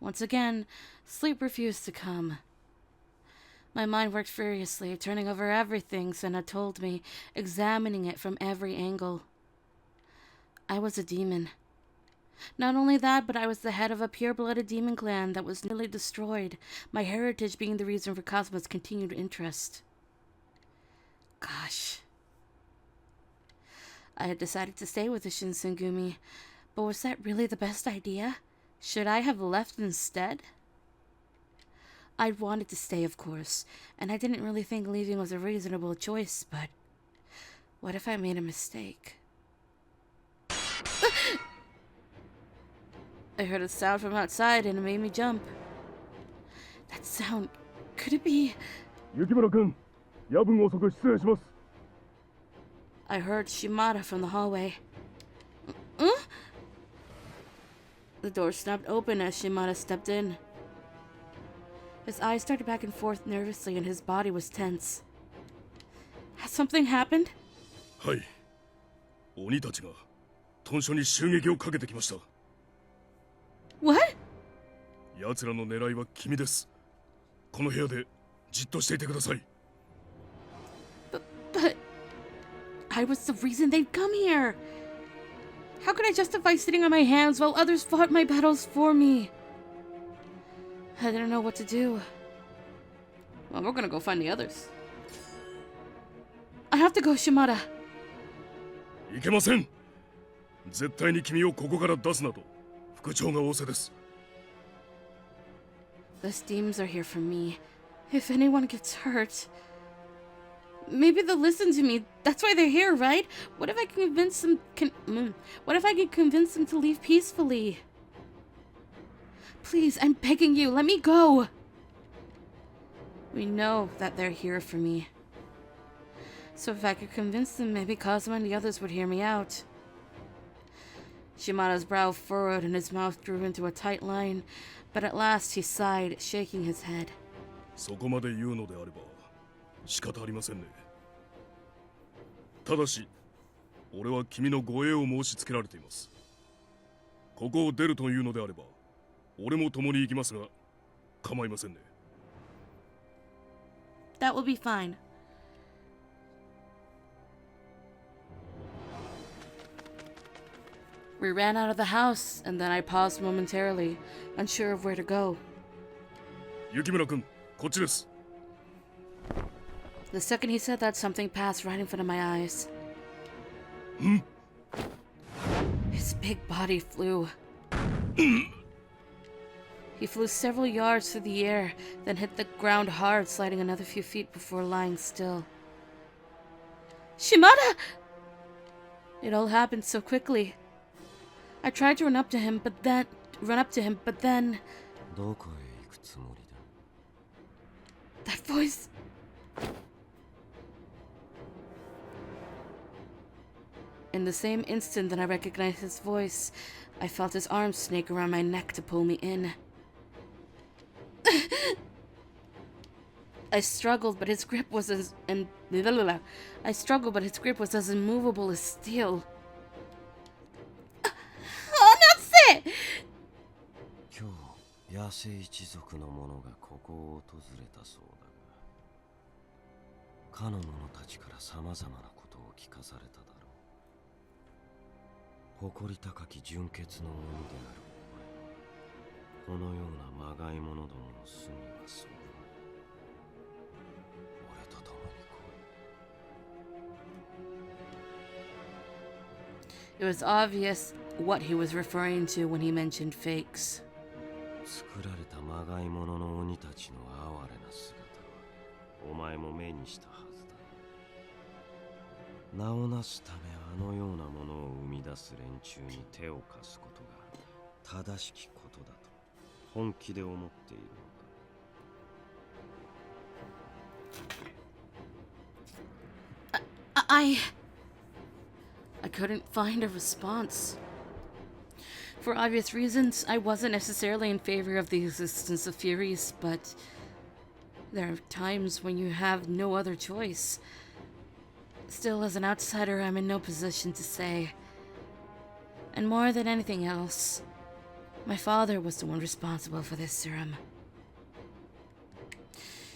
Once again, sleep refused to come. My mind worked furiously, turning over everything Senna told me, examining it from every angle. I was a demon. Not only that, but I was the head of a pure-blooded demon clan that was nearly destroyed, my heritage being the reason for Kazama's continued interest. Gosh. I had decided to stay with the Shinsengumi, but was that really the best idea? Should I have left instead? I wanted to stay, of course, and I didn't really think leaving was a reasonable choice, but what if I made a mistake? I heard a sound from outside and it made me jump. That sound, could it be? Yukimura-kun, yabun osoku shitsurei shimasu. I heard Shimada from the hallway. The door snapped open as Shimada stepped in. His eyes started back and forth nervously and his body was tense. Has something happened? はい。鬼たちが屯所に襲撃をかけてきました。What? 奴らの狙いは君です。この部屋でじっとしていてください。But I was the reason they'd come here. How could I justify sitting on my hands while others fought my battles for me? I didn't know what to do. Well, we're gonna go find the others. I have to go, Shimada. いけません。絶対に君をここから出すなと副長が仰せです。The steams are here for me. If anyone gets hurt, maybe they'll listen to me. That's why they're here, right? What if I can convince them? What if I can convince them to leave peacefully? Please, I'm begging you, let me go. We know that they're here for me. So if I could convince them, maybe Kazama and the others would hear me out. Shimada's brow furrowed and his mouth drew into a tight line, but at last he sighed, shaking his head. そこまで言うのであれば仕方ありませんね。ただし、俺は君の護衛を申し付けられています。ここを出るというのであれば、俺も共に行きますが、構いませんね。That will be fine. We ran out of the house, and then I paused momentarily, unsure of where to go. 雪村君、こっちです。The second he said that, something passed right in front of my eyes. His big body flew. He flew several yards through the air, then hit the ground hard, sliding another few feet before lying still. Shimada! It all happened so quickly. I tried to run up to him, but then... どこへ行くつもりだ? That voice... In the same instant that I recognized his voice, I felt his arms snake around my neck to pull me in. I struggled, but his grip was as immovable as steel. Oh, that's it! 今日、野生一族の者がここを訪れたそうだが、かの者たちから様々なことを聞かされただろう。誇り高き純血の鬼であるお前は、このようなまがい者どもの住みはそうだ。俺と共に来い。It was obvious what he was referring to when he mentioned fakes. 作られたまがい者の鬼たちの哀れな姿は、お前も目にしたはずだ。名をなすためあのようなものを生み出す連中に手を貸すことが正しきことだと本気で思っているのか。I couldn't find a response. For obvious reasons, I wasn't necessarily in favor of the existence of Furies, but there are times when you have no other choice. Still, as an outsider, I'm in no position to say. And more than anything else, My father was the one responsible for this serum.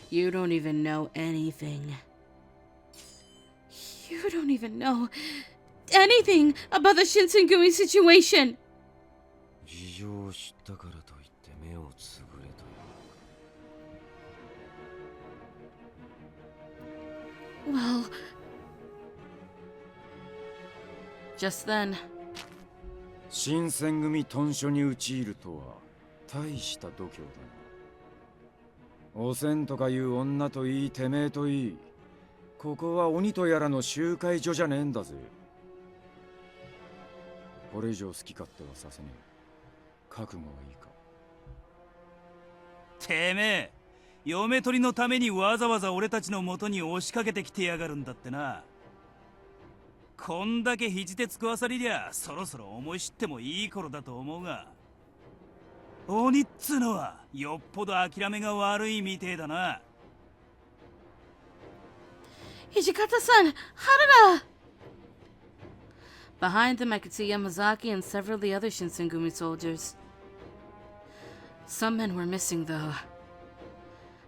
You don't even know anything. You don't even know anything about the Shinsengumi situation! 事情を知ったからといって目をつぶれという。 Well... Just then... 新選組屯所に陥るとは大した度胸だな。おせんとかいう女といいてめえといい、ここは鬼とやらの集会所じゃねえんだぜ。これ以上好き勝手はさせねえ。覚悟はいいか。てめえ、嫁取りのためにわざわざ俺たちの元に押しかけてきてやがるんだってな。こんだけ肘手つくわさりりゃそろそろ思い知ってもいい頃だと思うが、鬼っつうのはよっぽど諦めが悪いみてえだな。Hijikata-san! Harada! Behind them, I could see Yamazaki and several of the other Shinsengumi soldiers. Some men were missing, though.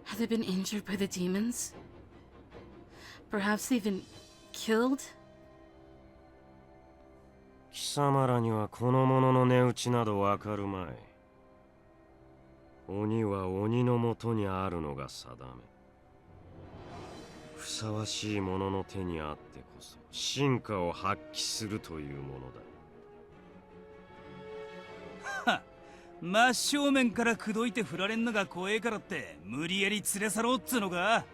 Had they been injured by the demons? Perhaps they've been killed? 貴様らにはこの者の値打ちなどわかるまい。鬼は鬼のもとにあるのが定め。ふさわしい者の手にあってこそ真価を発揮するというものだ。はっ、真正面から口説いて振られんのが怖えからって無理やり連れ去ろうっつうのか。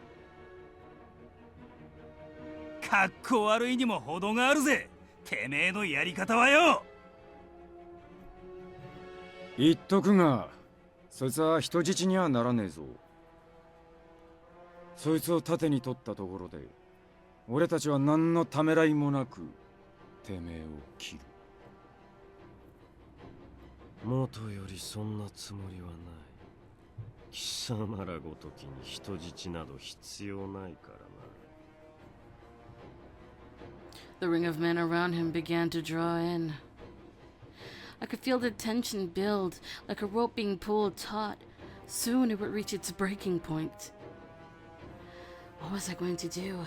かっこ悪いにも程があるぜ、てめえのやり方はよ。言っとくが、そいつは人質にはならねえぞ。そいつを盾に取ったところで、俺たちは何のためらいもなくてめえを切る。元よりそんなつもりはない。貴様らごときに人質など必要ないからな。The ring of men around him began to draw in. I could feel the tension build, like a rope being pulled taut. Soon it would reach its breaking point. What was I going to do?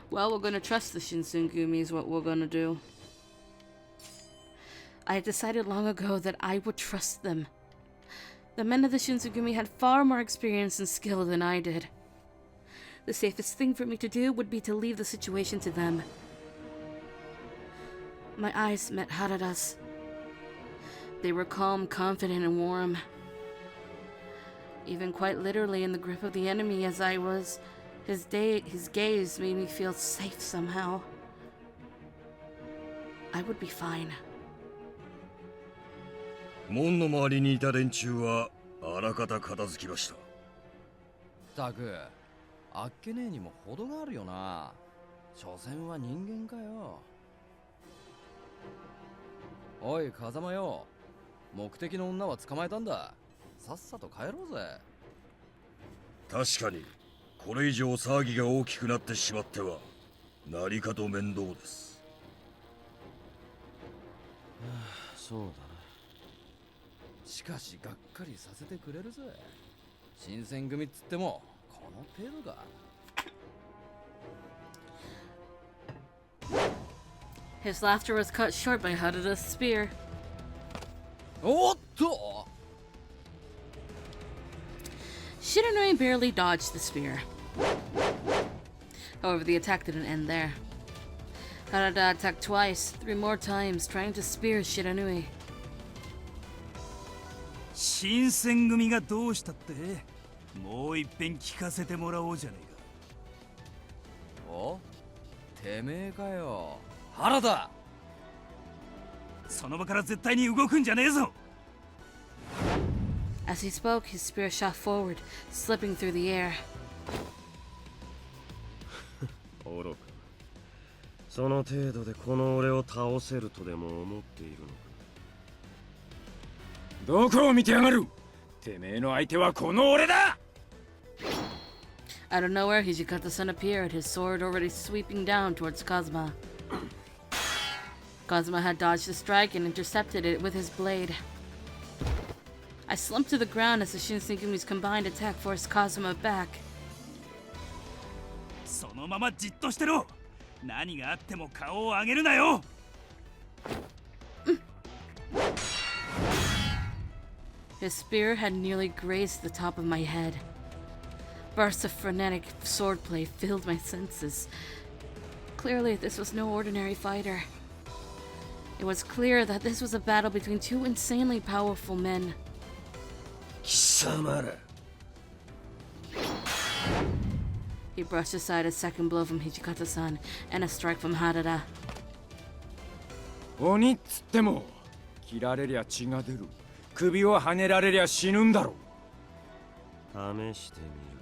Well, we're going to trust the Shinsengumi is what we're going to do. I had decided long ago that I would trust them. The men of the Shinsengumi had far more experience and skill than I did. The safest thing for me to do would be to leave the situation to them. My eyes met Harada's. They were calm, confident, and warm. Even quite literally in the grip of the enemy as I was, his gaze made me feel safe somehow. I would be fine. 門の周りにいた連中はあらかた片付きました。たく、あっけねえにも程があるよな。所詮は人間かよ。おい風間よ、目的の女は捕まえたんだ。さっさと帰ろうぜ。確かにこれ以上騒ぎが大きくなってしまっては何かと面倒です。そうだな。しかしがっかりさせてくれるぜ。新選組っつってもこの程度か。His laughter was cut short by Harada's spear. おっと! Shiranui barely dodged the spear. However, the attack didn't end there. Harada attacked twice, 3 more times, trying to spear Shiranui. 新選組がどうしたって、もう一遍聞かせてもらおうじゃねえか。お、てめえかよ、原田。その場から絶対に動くんじゃねえぞ。As he spoke, his spear shot forward, slipping through the air. 愚か。その程度でこの俺を倒せるとでも思っているのか。どこを見てやがる。てめえの相手はこの俺だ。 Out of nowhere, Hijikata-san appeared, his sword already sweeping down towards Kazama. Kazama had dodged the strike and intercepted it with his blade. I slumped to the ground as the Shinsegumi's combined attack forced Kazama back. そのままじっとしてろ。何があっても顔を上げるなよ。His spear had nearly grazed the top of my head. Bursts of frenetic swordplay filled my senses. Clearly, this was no ordinary fighter. It was clear that this was a battle between two insanely powerful men. 貴様ら He brushed aside a second blow from Hijikata-san and a strike from Harada. 鬼っつっても切られりゃ血が出る。首をはねられりゃ死ぬんだろ。試してみる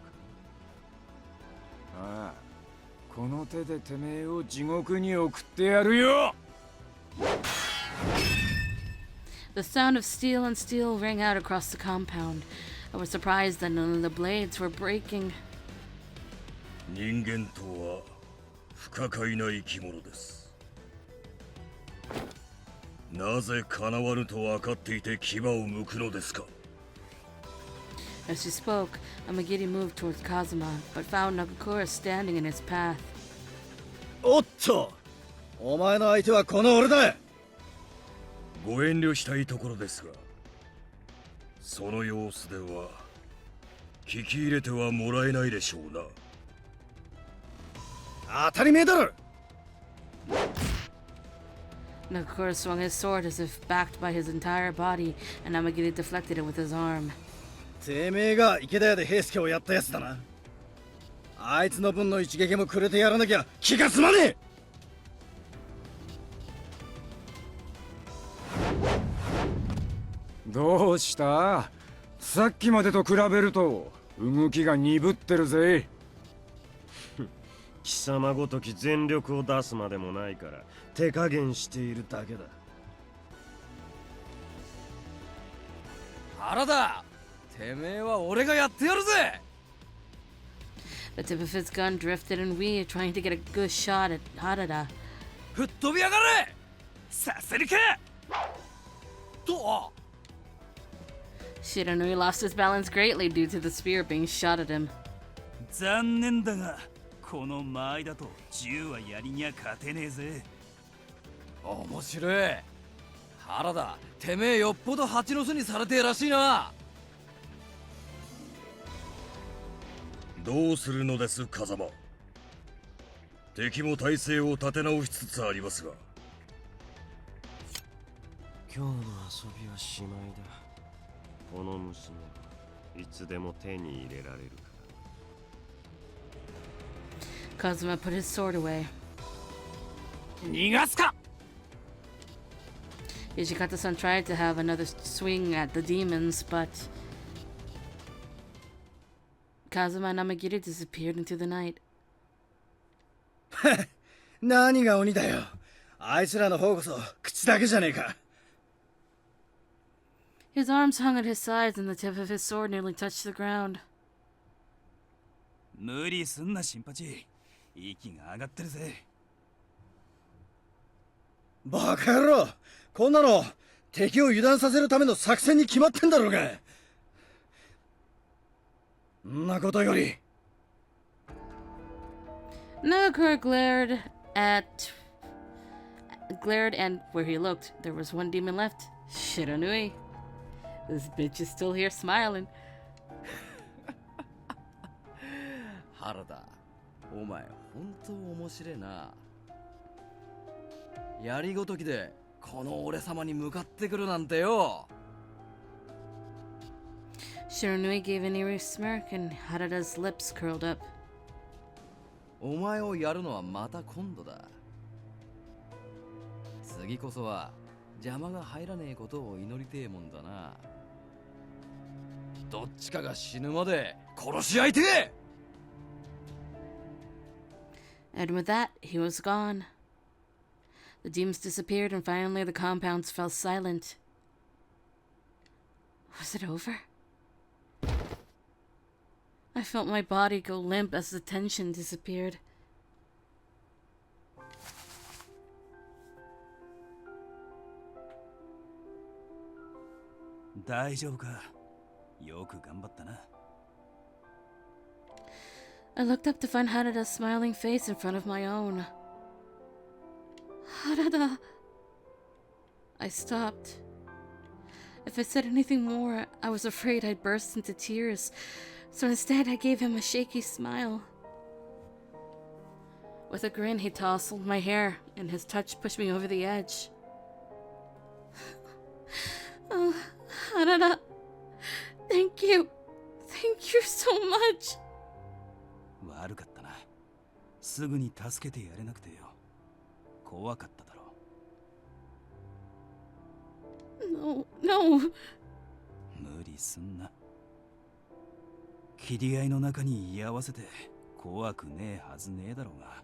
か。ああ、この手でてめえを地獄に送ってやるよ。The sound of steel and steel rang out across the compound. I was surprised that none of the blades were breaking. 人間とは不可解な生き物です。なぜ叶わぬと分かっていて牙を剥くのですか。 As she spoke, Amagiri moved towards Kazama, but found Nakakura standing in his path. おっと、お前の相手はこの俺だ。ご遠慮したいところですが、その様子では聞き入れてはもらえないでしょうな。当たり前だろ。Nakakura swung his sword as if backed by his entire body, and Amagiri deflected it with his arm. てめえが池田屋で平助をやったやつだな。あいつの分の一撃もくれてやらなきゃ気が済まねえ。どうした？さっきまでと比べると動きが鈍ってるぜ。貴様ごとき全力を出すまでもないから手加減しているだけだ。原田、てめえは俺がやってやるぜ。 The tip of his gun drifted and weaved, trying to get a good shot at Harada. 吹っ飛びやがれ。させるか。と。 Shiranui lost his balance greatly due to the spear being shot at him. 残念だが、この間合いだと銃はやりにゃ勝てねえぜ。面白い。原田、てめえよっぽど蜂の巣にされてえらしいな。どうするのです風間。敵も体勢を立て直しつつありますが。今日の遊びはしまいだ。この娘はいつでも手に入れられるか Kazuma put his sword away. 逃がすか。 Hijikata-san tried to have another swing at the demons, but Kazuma and Amagiri disappeared into the night. 何が鬼だよ。あいつらの方こそ口だけじゃねえか。 His arms hung at his sides and the tip of his sword nearly touched the ground. 無理すんな新八。息が上がってるぜ。バカ野郎、こんなの敵を油断させるための作戦に決まってんだろうが。んなことより。 Nagakura glared and where he looked, there was one demon left. Shiranui. This bitch is still here smiling. 原田、お前本当面白いな。やりごときでこの俺様に向かってくるなんてよ。 Shiranui gave an eerie smirk and Harada's lips curled up. お前をやるのはまた今度だ。次こそは邪魔が入らねえことを祈りてえもんだな。どっちかが死ぬまで殺し合いてえ。 And with that, he was gone. The demons disappeared and finally the compounds fell silent. Was it over? I felt my body go limp as the tension disappeared. 大丈夫か。よく頑張ったな。 I looked up to find Harada's smiling face in front of my own. Harada. I stopped. If I said anything more, I was afraid I'd burst into tears, so instead I gave him a shaky smile. With a grin, he tousled my hair, and his touch pushed me over the edge. Oh, Harada. Thank you. Thank you so much. 悪かったな。すぐに助けてやれなくてよ。怖かっただろう。No. 無理すんな。切り合いの中に居合わせて怖くねえはずねえだろうが。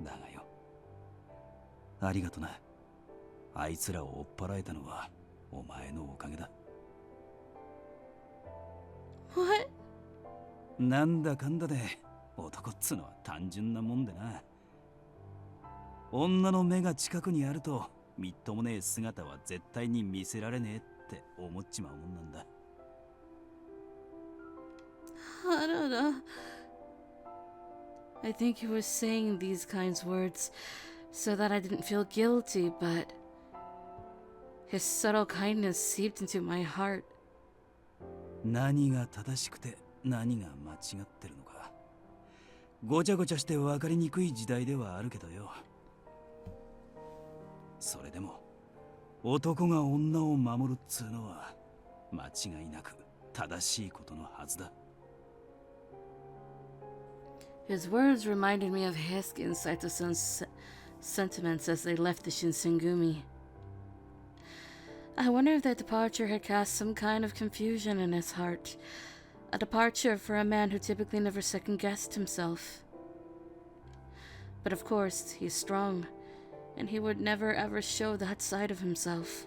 だがよ、ありがとな。あいつらを追っ払えたのはお前のおかげだ。What? なんだかんだで男っつうのは単純なもんでな。女の目が近くにあるとみっともねえ姿は絶対に見せられねえって思っちまうもんなんだ。Harada. I think he was saying these kinds words so that I didn't feel guilty, but his subtle kindness seeped into my heart. 何が正しくて何が間違ってるのかごちゃごちゃして分かりにくい時代ではあるけどよ。それでも男が女を守るっつうのは間違いなく正しいことのはずだ。 His words reminded me of Hisuke and Saito-san's sentiments as they left the Shinsengumi. I wonder if their departure had cast some kind of confusion in his heart. A departure for a man who typically never second-guessed himself. But of course, he's strong, and he would never ever show that side of himself.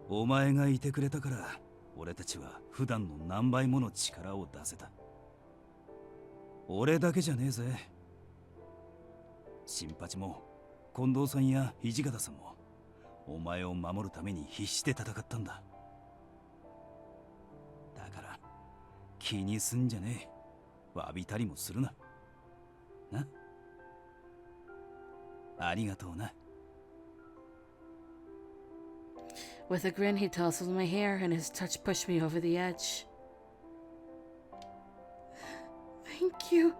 お前がいてくれたから俺たちは普段の何倍もの力を出せた。俺だけじゃねえぜ。新八も近藤さんや土方さんもお前を守るために必死で戦ったんだ。だから気にすんじゃねえ。詫びたりもするな。な。ありがとうな。With a grin, he tousled my hair, and his touch pushed me over the edge. Thank you,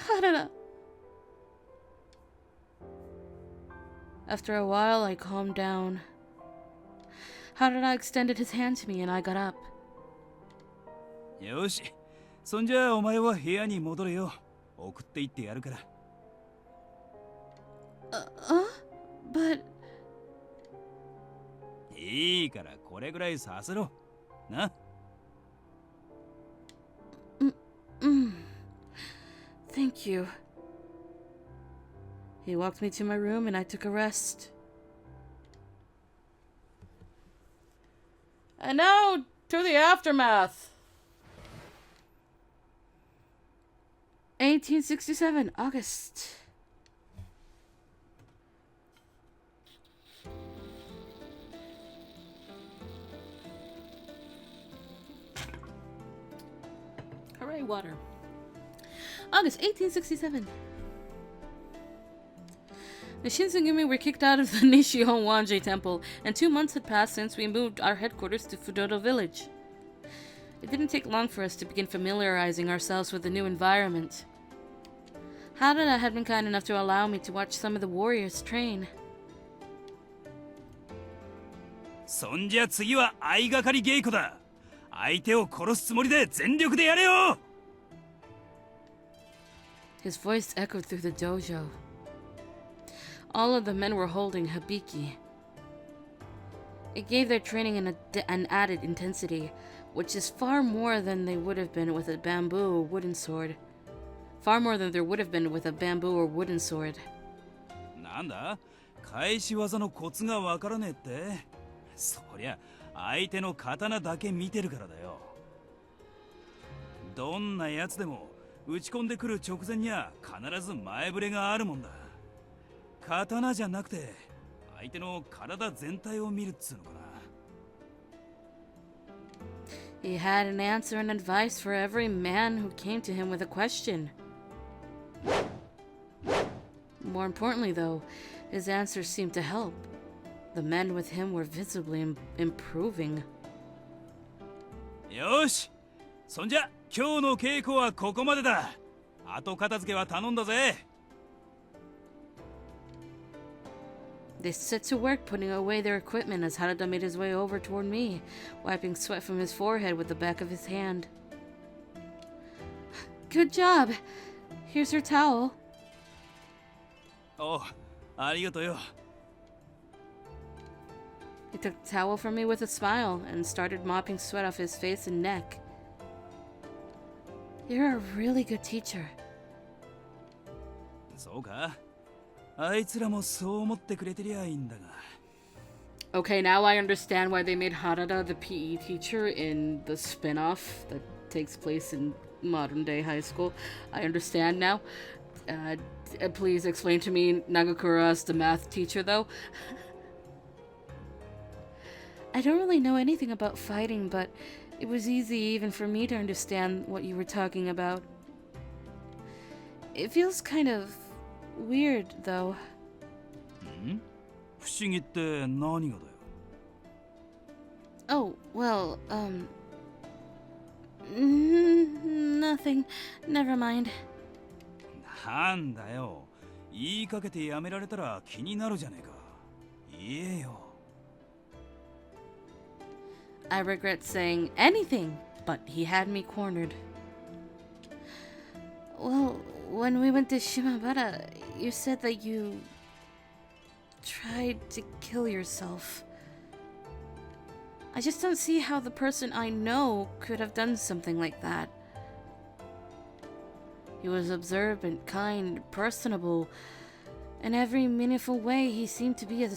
Harada. After a while, I calmed down. Harada extended his hand to me, and I got up. よし、そんじゃお前は部屋に戻れよ。送って行ってやるから。But いいからこれぐらいさせろ。な。Thank you. He walked me to my room, and I took a rest. And now to the aftermath. 1867, August. Hooray, water. August 1867. The Shinsengumi were kicked out of the Nishihon Wanji Temple, and 2 months had passed since we moved our headquarters to Fudoto Village. It didn't take long for us to begin familiarizing ourselves with the new environment. Harada had been kind enough to allow me to watch some of the warriors train. そんじゃ次は相掛かり稽古だ。相手を殺すつもりで全力でやれよ。 His voice echoed through the dojo. All of the men were holding habiki. It gave their training an added intensity, which is far more than they would have been with a bamboo or wooden sword. Far more than there would have been with a bamboo or wooden sword. なんだ？返し技のコツがわからねえって？そりゃ相手の刀だけ見てるからだよ。どんなやつでも打ち込んでくる直前には必ず前触れがあるもんだ。刀じゃなくて相手の体全体を見るっつうのかな。 He had an answer and advice for every man who came to him with a question. More importantly, though, his answers seemed to help. The men with him were visibly improving. よし、そんじゃ今日の稽古はここまでだ。後片付けは頼んだぜ。 They set to work putting away their equipment as Harada made his way over toward me, wiping sweat from his forehead with the back of his hand. Good job! Here's her towel. おう、ありがとうよ。 He took the towel from me with a smile and started mopping sweat off his face and neck. You're a really good teacher. そうか。あいつらもそう思ってくれてりゃいいんだが。 Okay, now I understand why they made Harada the PE teacher in the spin-off that takes place in modern day high school. I understand now. Please explain to me Nagakura as the math teacher, though. I don't really know anything about fighting, but it was easy even for me to understand what you were talking about. It feels kind of weird, though. 不思議って何がだよ。 Oh, well, nothing. Never mind. なんだよ。言いかけてやめられたら気になるじゃねえか。言えよ。 I regret saying anything, but he had me cornered. Well, when we went to Shimabara, you said that you tried to kill yourself. I just don't see how the person I know could have done something like that. He was observant, kind, personable. In every meaningful way, he seemed to be a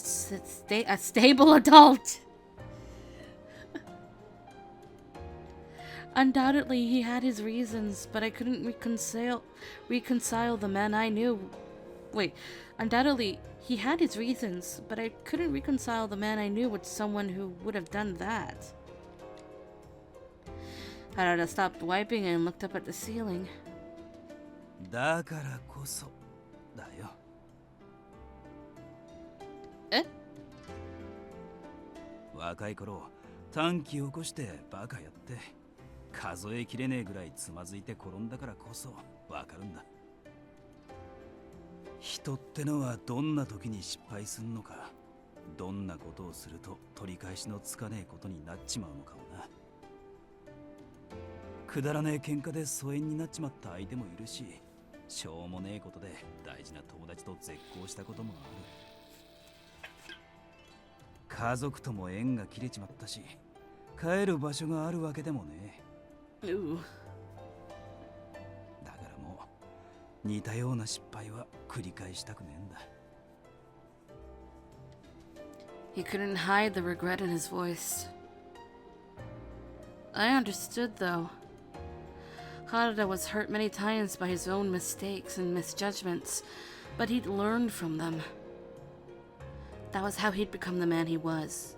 stable adult. Undoubtedly, he had his reasons, but I couldn't reconcile the man I knew. Wait, undoubtedly, he had his reasons, but I couldn't reconcile the man I knew with someone who would have done that. Harada stopped wiping and looked up at the ceiling. だからこそだよ。え？若い頃、短気を起こしてバカやって、数えきれねえぐらいつまずいて転んだからこそわかるんだ。人ってのはどんな時に失敗すんのか、どんなことをすると取り返しのつかねえことになっちまうのかをな。くだらねえ喧嘩で疎遠になっちまった相手もいるし、しょうもねえことで大事な友達と絶交したこともある。家族とも縁が切れちまったし、帰る場所があるわけでもねえ。Ooh. だからもう似たような失敗は繰り返したくねえんだ。 He couldn't hide the regret in his voice. I understood, though. Harada was hurt many times by his own mistakes and misjudgments, but he'd learned from them. That was how he'd become the man he was.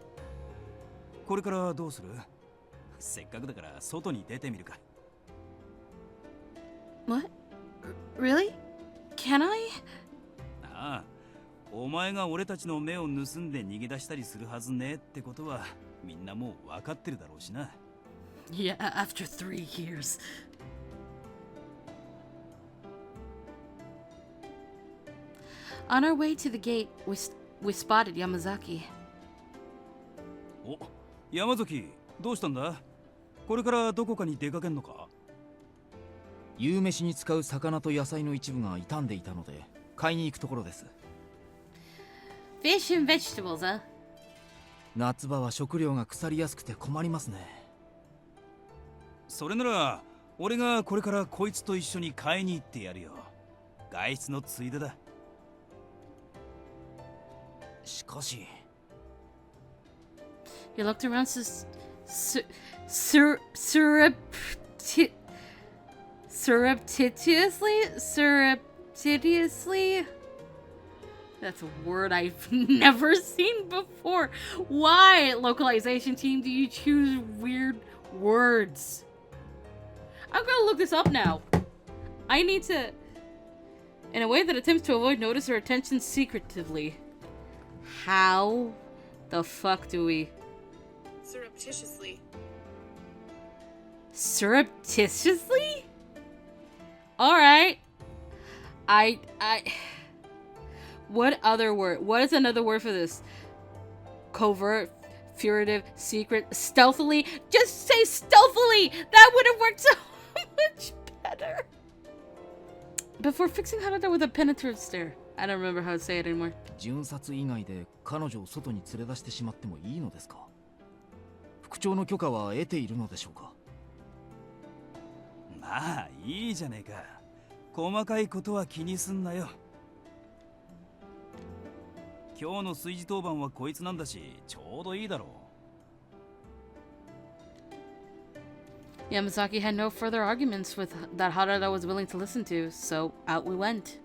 これからどうする？せっかくだから外に出てみるか。 What? Really? Can I? ああ、お前が俺たちの目を盗んで逃げ出したりするはずねえってことはみんなもう分かってるだろうしな。 Yeah, after 3 years. On our way to the gate, we spotted Yamazaki. お、山崎、どうしたんだ？これからどこかに出かけんのか？夕飯に使う魚と野菜の一部が傷んでいたので買いに行くところです。 Fish and vegetables, huh? 夏場は食料が腐りやすくて困りますね。それなら俺がこれからこいつと一緒に買いに行ってやるよ。外出のついでだ。しかし He looked around surreptitiously. That's a word I've never seen before. Why, localization team, do you choose weird words? I'm gonna look this up now. I need to... In a way that attempts to avoid notice or attention secretively. How the fuck do we... Surreptitiously. Surreptitiously? Alright. I... What other word? What is another word for this? Covert, furtive, secret, stealthily? Just say stealthily! That would have worked so much better. Before fixing Harada with a penetrative stare. I don't remember how to say it anymore. 巡察以外で彼女を外に連れ出してしまってもいいのですか？副長の許可は得ているのでしょうか？まあいいじゃねえか。細かいことは気にすんなよ。今日の炊事当番はこいつなんだし、ちょうどいいだろう。Yamazaki had no further arguments with that Harada was willing to listen to, so out we went.